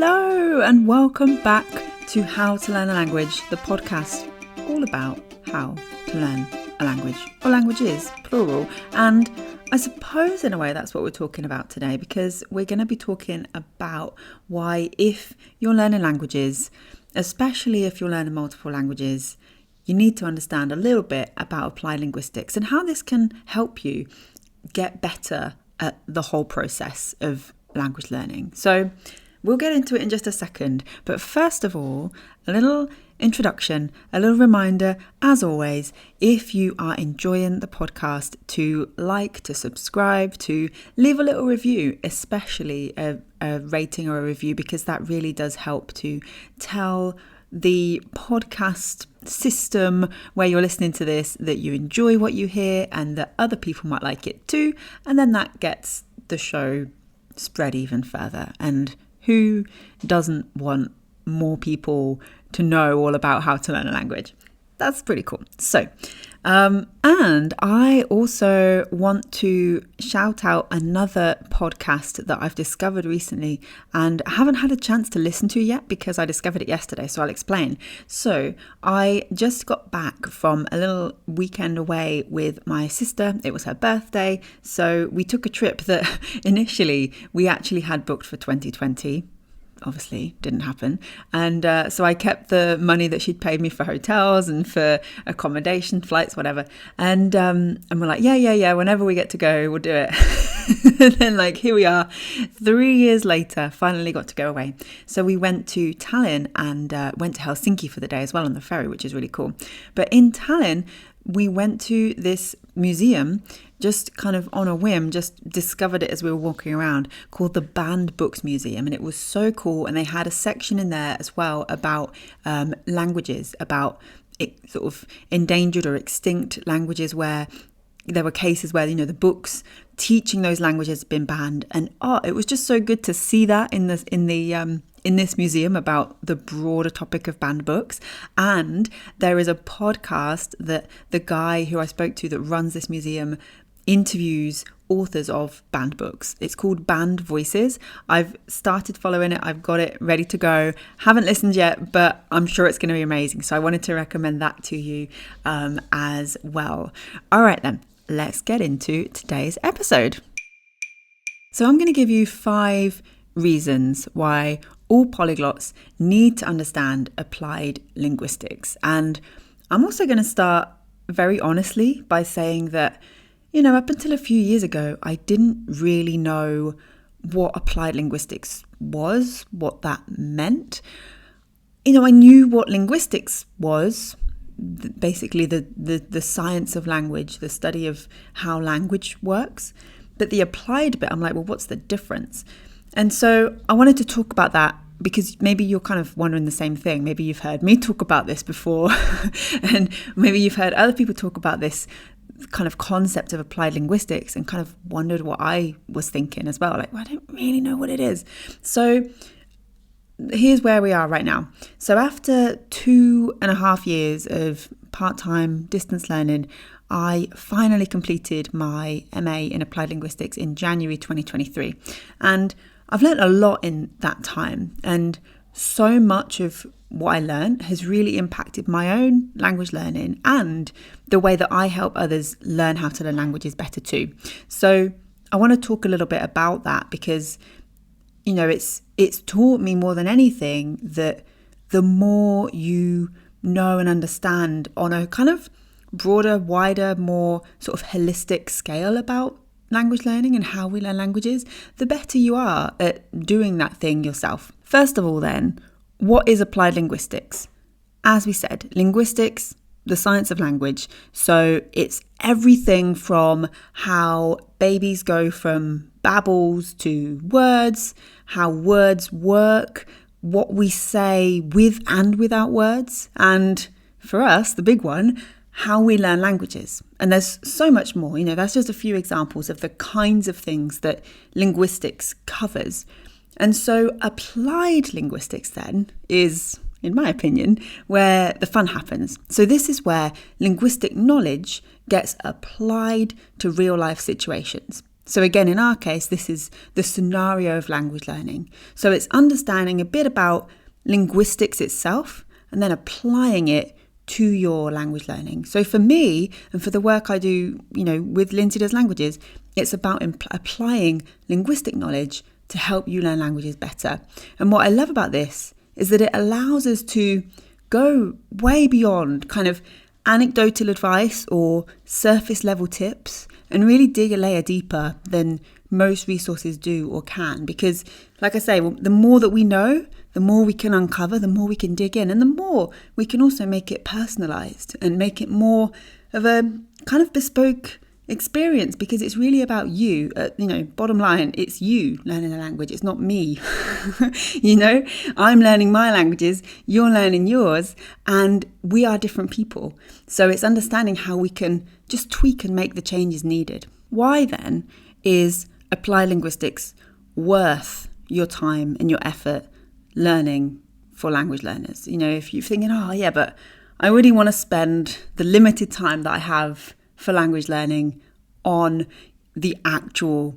Hello and welcome back to How to Learn a Language, the podcast all about how to learn a language, or languages, plural. And I suppose in a way that's what we're talking about today, because we're going to be talking about why if you're learning languages, especially if you're learning multiple languages, you need to understand a little bit about applied linguistics and how this can help you get better at the whole process of language learning. So we'll get into it in just a second, but first of all, a little introduction, a little reminder, as always, if you are enjoying the podcast, to like, to subscribe, to leave a little review, especially a rating or a review, because that really does help to tell the podcast system where you're listening to this that you enjoy what you hear and that other people might like it too, and then that gets the show spread even further. And who doesn't want more people to know all about how to learn a language? That's pretty cool. So, and I also want to shout out another podcast that I've discovered recently and I haven't had a chance to listen to yet because I discovered it yesterday, so I'll explain. So I just got back from a little weekend away with my sister. It was her birthday, so we took a trip that initially we actually had booked for 2020. Obviously didn't happen, and so I kept the money that she'd paid me for hotels and for accommodation, flights, whatever, and we're like, yeah, whenever we get to go, we'll do it. And then here we are 3 years later, finally got to go away. So we went to Tallinn and went to Helsinki for the day as well on the ferry, which is really cool. But in Tallinn we went to this museum, just kind of on a whim, just discovered it as we were walking around, called the Banned Books Museum. And it was so cool. And they had a section in there as well about languages, about sort of endangered or extinct languages, where there were cases where, the books teaching those languages had been banned. And it was just so good to see that in this museum about the broader topic of banned books. And there is a podcast that the guy who I spoke to that runs this museum interviews authors of banned books. It's called Banned Voices. I've started following it. I've got it ready to go. Haven't listened yet, but I'm sure it's going to be amazing. So I wanted to recommend that to you as well. All right then, let's get into today's episode. So I'm going to give you 5 reasons why all polyglots need to understand applied linguistics. And I'm also going to start very honestly by saying that, up until a few years ago, I didn't really know what applied linguistics was, what that meant. I knew what linguistics was, basically the science of language, the study of how language works. But the applied bit, I'm like, well, what's the difference? And so I wanted to talk about that because maybe you're kind of wondering the same thing. Maybe you've heard me talk about this before and maybe you've heard other people talk about this kind of concept of applied linguistics and kind of wondered what I was thinking as well. I don't really know what it is. So here's where we are right now. So after 2.5 years of part-time distance learning, I finally completed my MA in applied linguistics in January 2023. And I've learned a lot in that time. And so much of what I learned has really impacted my own language learning and the way that I help others learn how to learn languages better too. So I want to talk a little bit about that because, it's taught me more than anything that the more you know and understand on a kind of broader, wider, more sort of holistic scale about language learning and how we learn languages, the better you are at doing that thing yourself. First of all then, what is applied linguistics? As we said, linguistics, the science of language. So it's everything from how babies go from babbles to words, how words work, what we say with and without words. And for us, the big one, how we learn languages. And there's so much more. That's just a few examples of the kinds of things that linguistics covers. And so applied linguistics then is, in my opinion, where the fun happens. So this is where linguistic knowledge gets applied to real life situations. So again, in our case, this is the scenario of language learning. So it's understanding a bit about linguistics itself and then applying it to your language learning. So for me, and for the work I do, with Lindsay Does Languages, it's about applying linguistic knowledge to help you learn languages better. And what I love about this is that it allows us to go way beyond kind of anecdotal advice or surface level tips and really dig a layer deeper than most resources do or can. Because like I say, the more that we know, the more we can uncover, the more we can dig in, and the more we can also make it personalized and make it more of a kind of bespoke experience, because it's really about you. Bottom line, it's you learning a language. It's not me. I'm learning my languages, you're learning yours, and we are different people. So it's understanding how we can just tweak and make the changes needed. Why then is applied linguistics worth your time and your effort learning for language learners? If you're thinking, but I really want to spend the limited time that I have for language learning on the actual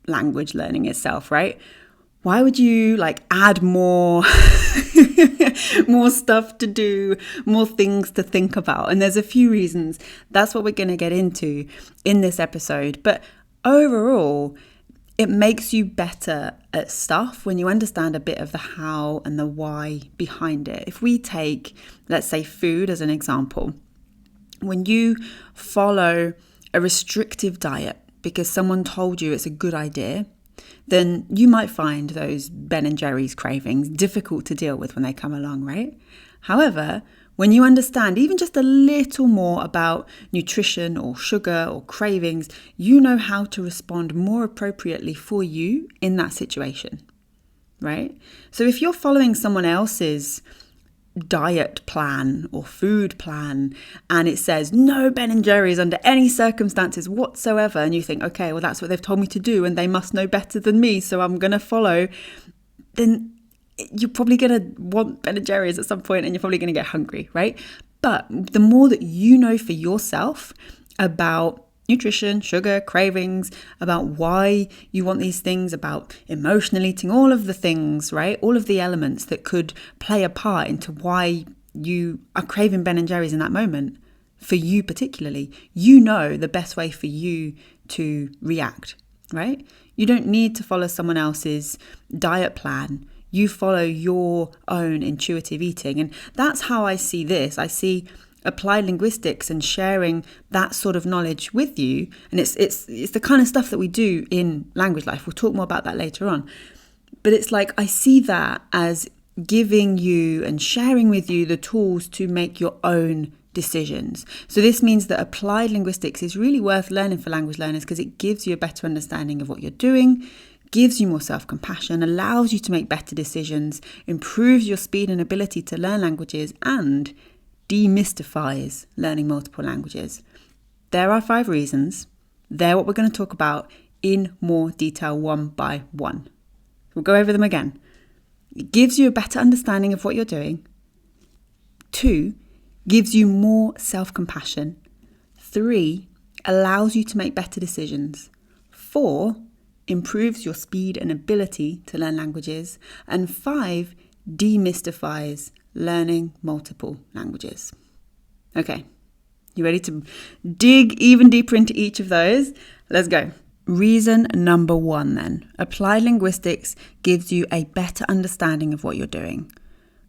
language learning itself, right? Why would you add more more stuff to do, more things to think about? And there's a few reasons. That's what we're going to get into in this episode. But overall, it makes you better at stuff when you understand a bit of the how and the why behind it. If we take, let's say, food as an example, when you follow a restrictive diet because someone told you it's a good idea, then you might find those Ben and Jerry's cravings difficult to deal with when they come along, right? However, when you understand even just a little more about nutrition or sugar or cravings, you know how to respond more appropriately for you in that situation, right? So if you're following someone else's diet plan or food plan and it says no Ben and Jerry's under any circumstances whatsoever, and you think, okay, well, that's what they've told me to do and they must know better than me, so I'm going to follow, then you're probably going to want Ben and Jerry's at some point and you're probably going to get hungry, right? But the more that you know for yourself about nutrition, sugar, cravings, about why you want these things, about emotional eating, all of the things, right? All of the elements that could play a part into why you are craving Ben and Jerry's in that moment, for you particularly, you know the best way for you to react, right? You don't need to follow someone else's diet plan. You follow your own intuitive eating. And that's how I see this. I see applied linguistics and sharing that sort of knowledge with you. And it's the kind of stuff that we do in Language Life. We'll talk more about that later on. But it's I see that as giving you and sharing with you the tools to make your own decisions. So this means that applied linguistics is really worth learning for language learners because it gives you a better understanding of what you're doing, gives you more self-compassion, allows you to make better decisions, improves your speed and ability to learn languages, and demystifies learning multiple languages. There are 5 reasons. They're what we're going to talk about in more detail one by one. We'll go over them again. It gives you a better understanding of what you're doing. 2, gives you more self-compassion. 3, allows you to make better decisions. 4, improves your speed and ability to learn languages. And 5, demystifies learning multiple languages. Okay, you ready to dig even deeper into each of those? Let's go. Reason number 1 then. Applied linguistics gives you a better understanding of what you're doing.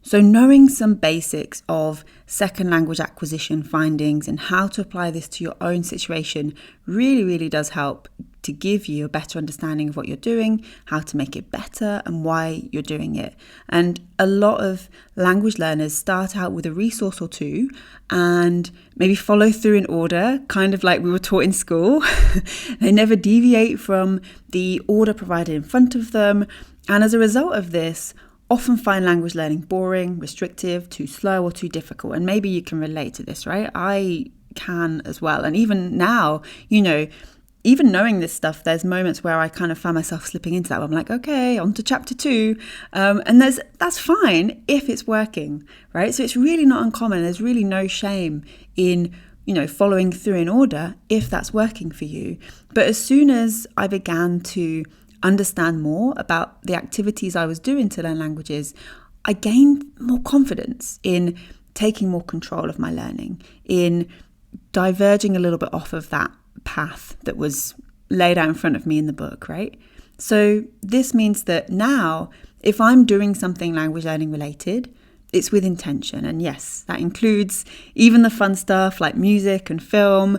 So knowing some basics of second language acquisition findings and how to apply this to your own situation really, really does help to give you a better understanding of what you're doing, how to make it better and why you're doing it. And a lot of language learners start out with a resource or two and maybe follow through in order, kind of like we were taught in school. They never deviate from the order provided in front of them. And as a result of this, often find language learning boring, restrictive, too slow or too difficult. And maybe you can relate to this, right? I can as well. And even now, even knowing this stuff, there's moments where I kind of find myself slipping into that. I'm like, okay, on to chapter 2. And that's fine if it's working, right? So it's really not uncommon. There's really no shame in following through in order if that's working for you. But as soon as I began to understand more about the activities I was doing to learn languages, I gained more confidence in taking more control of my learning, in diverging a little bit off of that path that was laid out in front of me in the book, right? So this means that now, if I'm doing something language learning related, it's with intention. And yes, that includes even the fun stuff like music and film.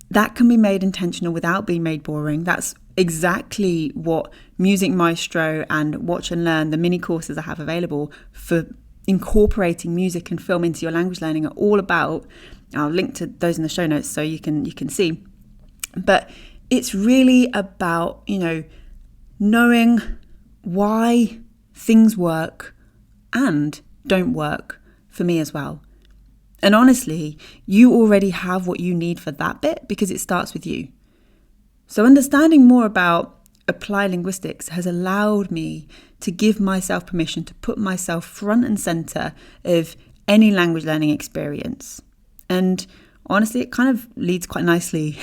That can be made intentional without being made boring. That's exactly what Music Maestro and Watch and Learn, the mini courses I have available for incorporating music and film into your language learning, are all about. I'll link to those in the show notes so you can see. But it's really about, knowing why things work and don't work for me as well. And honestly, you already have what you need for that bit because it starts with you. So understanding more about applied linguistics has allowed me to give myself permission to put myself front and center of any language learning experience. And honestly, it kind of leads quite nicely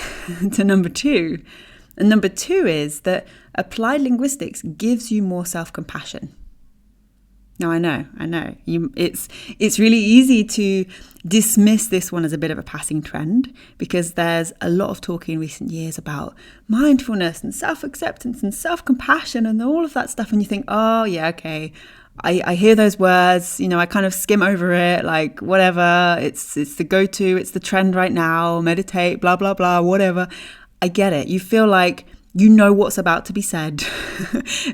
to number 2. And number 2 is that applied linguistics gives you more self-compassion. Now, I know. It's really easy to dismiss this one as a bit of a passing trend because there's a lot of talk in recent years about mindfulness and self-acceptance and self-compassion and all of that stuff. And you think, oh, yeah, okay, I hear those words, I kind of skim over it, like whatever, it's the go-to, it's the trend right now, meditate, blah, blah, blah, whatever. I get it. You feel like you know what's about to be said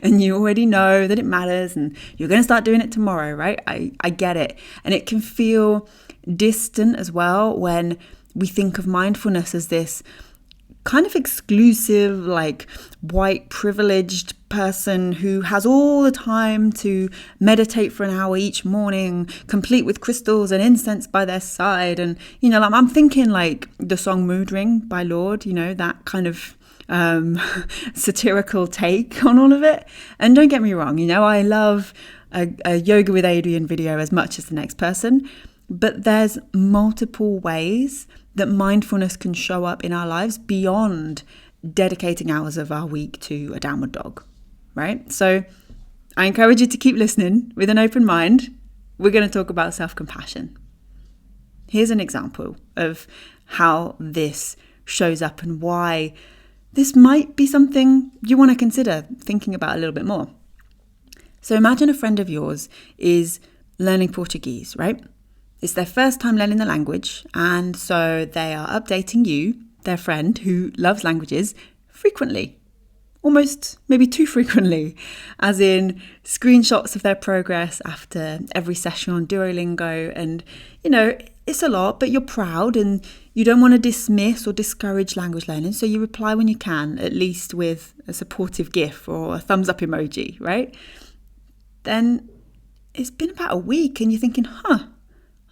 and you already know that it matters and you're going to start doing it tomorrow, right? I get it. And it can feel distant as well when we think of mindfulness as this kind of exclusive, like white privileged person who has all the time to meditate for an hour each morning, complete with crystals and incense by their side. And, I'm thinking like the song Mood Ring by Lorde, that kind of satirical take on all of it. And don't get me wrong, I love a Yoga with Adrian video as much as the next person, but there's multiple ways that mindfulness can show up in our lives beyond dedicating hours of our week to a downward dog, right? So I encourage you to keep listening with an open mind. We're going to talk about self-compassion. Here's an example of how this shows up and why this might be something you want to consider thinking about a little bit more. So imagine a friend of yours is learning Portuguese, right? It's their first time learning the language, and so they are updating you, their friend who loves languages, frequently. Almost maybe too frequently, as in screenshots of their progress after every session on Duolingo. And, it's a lot, but you're proud and you don't want to dismiss or discourage language learning. So you reply when you can, at least with a supportive GIF or a thumbs up emoji, right? Then it's been about a week and you're thinking,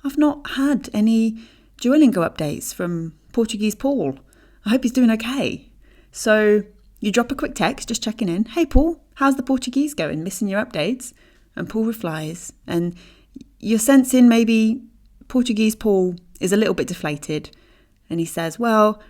I've not had any Duolingo updates from Portuguese Paul. I hope he's doing okay. So you drop a quick text, just checking in. Hey, Paul, how's the Portuguese going? Missing your updates? And Paul replies. And you're sensing maybe Portuguese Paul is a little bit deflated. And he says, well,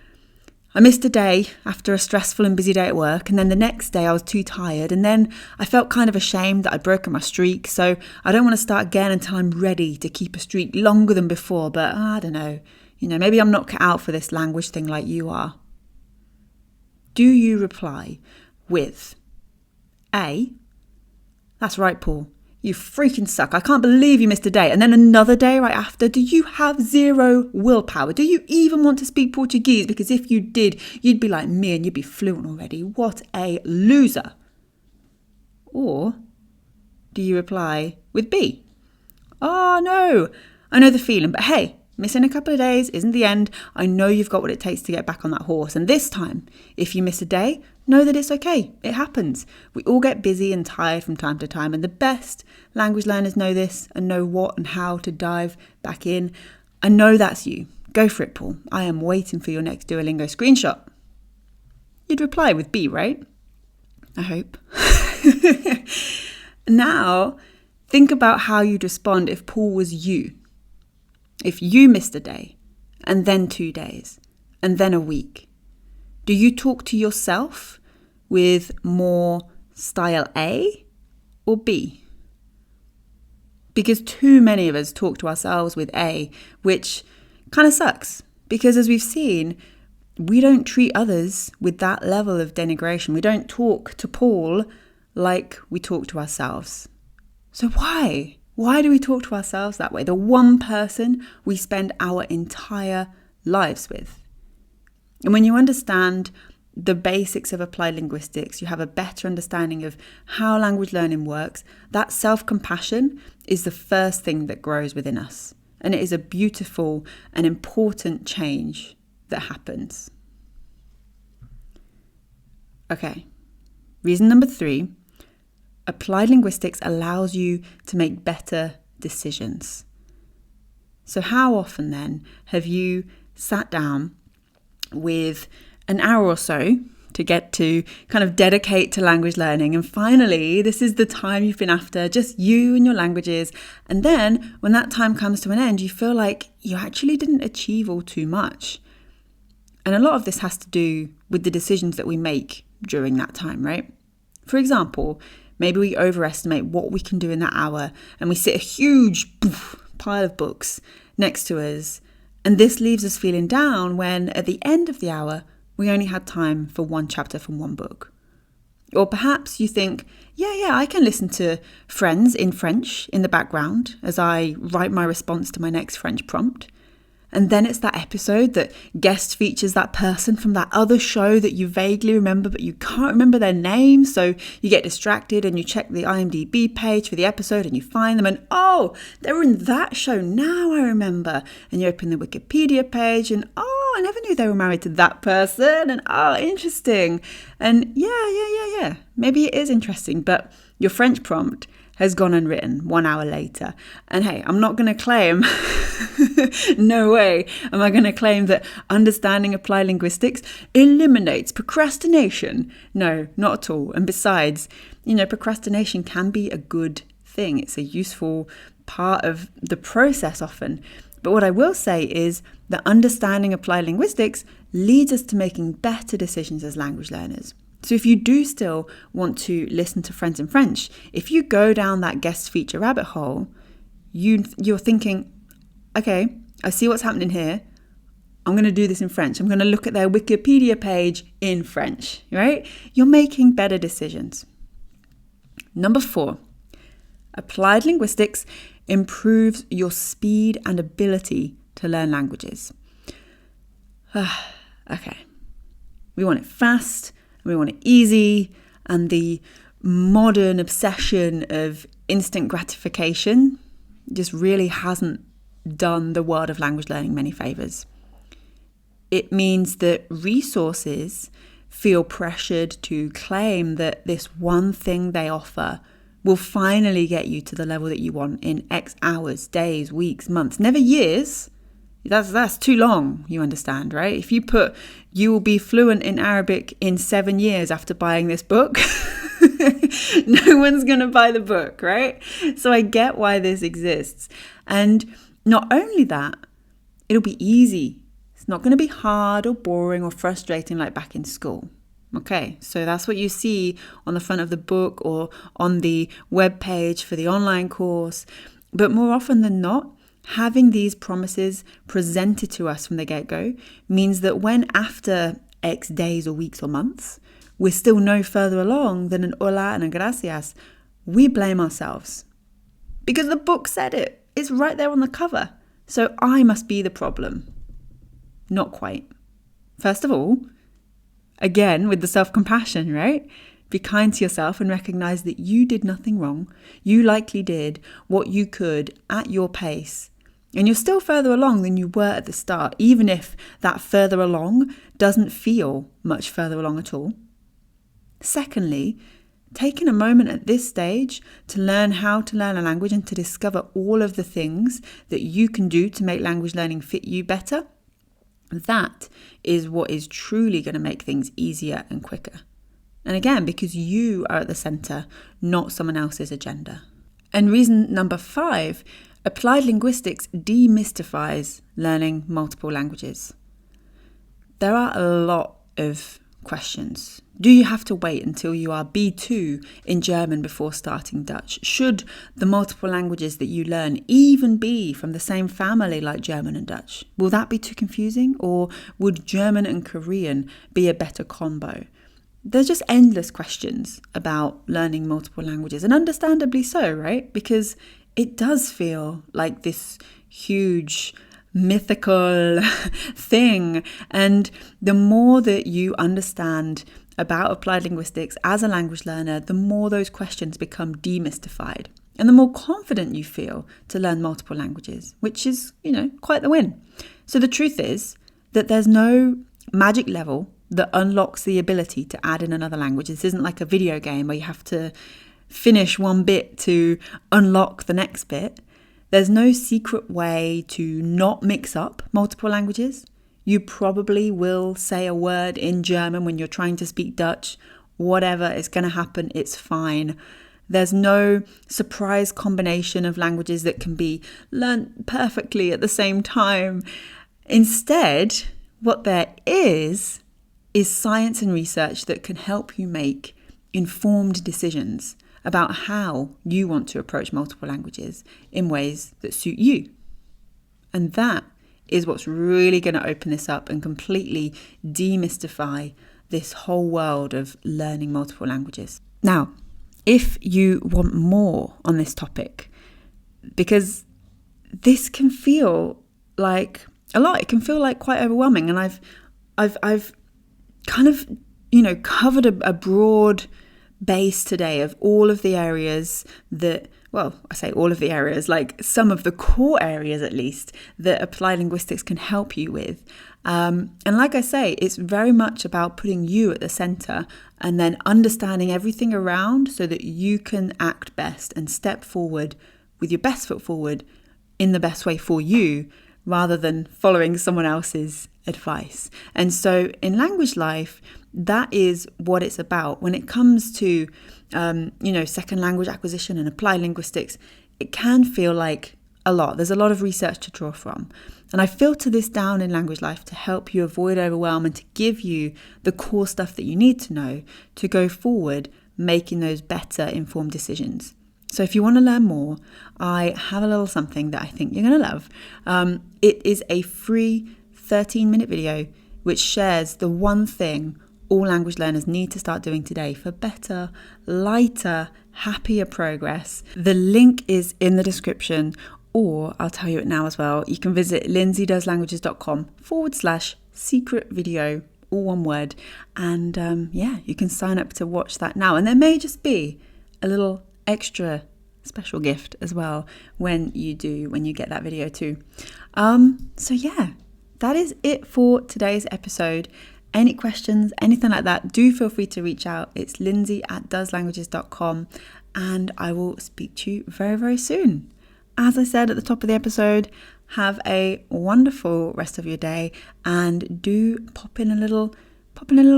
I missed a day after a stressful and busy day at work. And then the next day I was too tired. And then I felt kind of ashamed that I'd broken my streak. So I don't want to start again until I'm ready to keep a streak longer than before. But I don't know. Maybe I'm not cut out for this language thing like you are. Do you reply with A, that's right, Paul, you freaking suck. I can't believe you missed a day. And then another day right after, do you have zero willpower? Do you even want to speak Portuguese? Because if you did, you'd be like me and you'd be fluent already. What a loser. Or do you reply with B? Oh, no, I know the feeling, but hey, missing a couple of days isn't the end. I know you've got what it takes to get back on that horse. And this time, if you miss a day, know that it's okay. It happens. We all get busy and tired from time to time. And the best language learners know this and know what and how to dive back in. I know that's you. Go for it, Paul. I am waiting for your next Duolingo screenshot. You'd reply with B, right? I hope. Now, think about how you'd respond if Paul was you. If you missed a day and then 2 days, and then a week? Do you talk to yourself with more style A or B? Because too many of us talk to ourselves with A, which kind of sucks. Because as we've seen, we don't treat others with that level of denigration. We don't talk to Paul like we talk to ourselves. So why? Why do we talk to ourselves that way? The one person we spend our entire lives with. And when you understand the basics of applied linguistics, you have a better understanding of how language learning works. That self-compassion is the first thing that grows within us. And it is a beautiful and important change that happens. Okay, reason number 3, applied linguistics allows you to make better decisions. So how often then have you sat down with an hour or so to get to kind of dedicate to language learning, and finally this is the time you've been after, just you and your languages, and then when that time comes to an end you feel like you actually didn't achieve all too much? And a lot of this has to do with the decisions that we make during that time, right? For example, maybe we overestimate what we can do in that hour and we sit a huge pile of books next to us, and this leaves us feeling down when at the end of the hour we only had time for one chapter from one book. Or perhaps you think, yeah, I can listen to Friends in French in the background as I write my response to my next French prompt. And then it's that episode that guest features that person from that other show that you vaguely remember, but you can't remember their name. So you get distracted and you check the IMDb page for the episode and you find them and, oh, they were in that show. Now I remember. And you open the Wikipedia page and, oh, I never knew they were married to that person. And, oh, interesting. And yeah. Maybe it is interesting, but your French prompt has gone unwritten 1 hour later. And hey, I'm not going to claim, no way am I going to claim that understanding applied linguistics eliminates procrastination. No, not at all. And besides, procrastination can be a good thing. It's a useful part of the process often. But what I will say is that understanding applied linguistics leads us to making better decisions as language learners. So if you do still want to listen to Friends in French, if you go down that guest feature rabbit hole, you're thinking, okay, I see what's happening here. I'm going to do this in French. I'm going to look at their Wikipedia page in French, right? You're making better decisions. Number 4, applied linguistics improves your speed and ability to learn languages. Okay, we want it fast. We want it easy, and the modern obsession of instant gratification just really hasn't done the world of language learning many favours. It means that resources feel pressured to claim that this one thing they offer will finally get you to the level that you want in X hours, days, weeks, months, never years. That's too long, you understand, right? If you put, you will be fluent in Arabic in 7 years after buying this book, no one's going to buy the book, right? So I get why this exists. And not only that, it'll be easy. It's not going to be hard or boring or frustrating like back in school. Okay, so that's what you see on the front of the book or on the web page for the online course. But more often than not, having these promises presented to us from the get-go means that when after X days or weeks or months, we're still no further along than an hola and a gracias, we blame ourselves. Because the book said it. It's right there on the cover. So I must be the problem. Not quite. First of all, again, with the self-compassion, right? Be kind to yourself and recognize that you did nothing wrong. You likely did what you could at your pace. And you're still further along than you were at the start, even if that further along doesn't feel much further along at all. Secondly, taking a moment at this stage to learn how to learn a language and to discover all of the things that you can do to make language learning fit you better, that is what is truly going to make things easier and quicker. And again, because you are at the center, not someone else's agenda. And reason number 5, Applied linguistics demystifies learning multiple languages. There are a lot of questions. Do you have to wait until you are B2 in German before starting Dutch? Should the multiple languages that you learn even be from the same family like German and Dutch? Will that be too confusing? Or would German and Korean be a better combo? There's just endless questions about learning multiple languages, and understandably so, right? Because it does feel like this huge mythical thing. And the more that you understand about applied linguistics as a language learner, the more those questions become demystified and the more confident you feel to learn multiple languages, which is, quite the win. So the truth is that there's no magic level that unlocks the ability to add in another language. This isn't like a video game where you have to finish one bit to unlock the next bit. There's no secret way to not mix up multiple languages. You probably will say a word in German when you're trying to speak Dutch. Whatever is going to happen, it's fine. There's no surprise combination of languages that can be learnt perfectly at the same time. Instead, what there is science and research that can help you make informed decisions about how you want to approach multiple languages in ways that suit you. And that is what's really going to open this up and completely demystify this whole world of learning multiple languages. Now, if you want more on this topic, because this can feel like a lot, it can feel like quite overwhelming. And I've kind of, covered a broad base today of all of the areas that, I say all of the areas, like some of the core areas at least, that applied linguistics can help you with. And like I say, it's very much about putting you at the center and then understanding everything around so that you can act best and step forward with your best foot forward in the best way for you, rather than following someone else's advice. And so in language life, that is what it's about. When it comes to, second language acquisition and applied linguistics, it can feel like a lot. There's a lot of research to draw from. And I filter this down in language life to help you avoid overwhelm and to give you the core stuff that you need to know to go forward, making those better informed decisions. So if you want to learn more, I have a little something that I think you're going to love. It is a free 13-minute video which shares the one thing all language learners need to start doing today for better, lighter, happier progress. The link is in the description, or I'll tell you it now as well. You can visit lindsaydoeslanguages.com/secret video, all one word. And you can sign up to watch that now. And there may just be a little extra special gift as well when you get that video too. That is it for today's episode. Any questions, anything like that, do feel free to reach out. It's lindsay@doeslanguages.com, and I will speak to you very, very soon. As I said at the top of the episode, have a wonderful rest of your day, and do pop in a little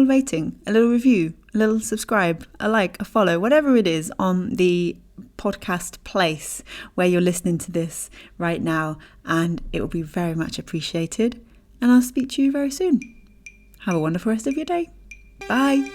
rating, a little review, a little subscribe, a like, a follow, whatever it is on the podcast place where you're listening to this right now, and it will be very much appreciated. And I'll speak to you very soon. Have a wonderful rest of your day. Bye.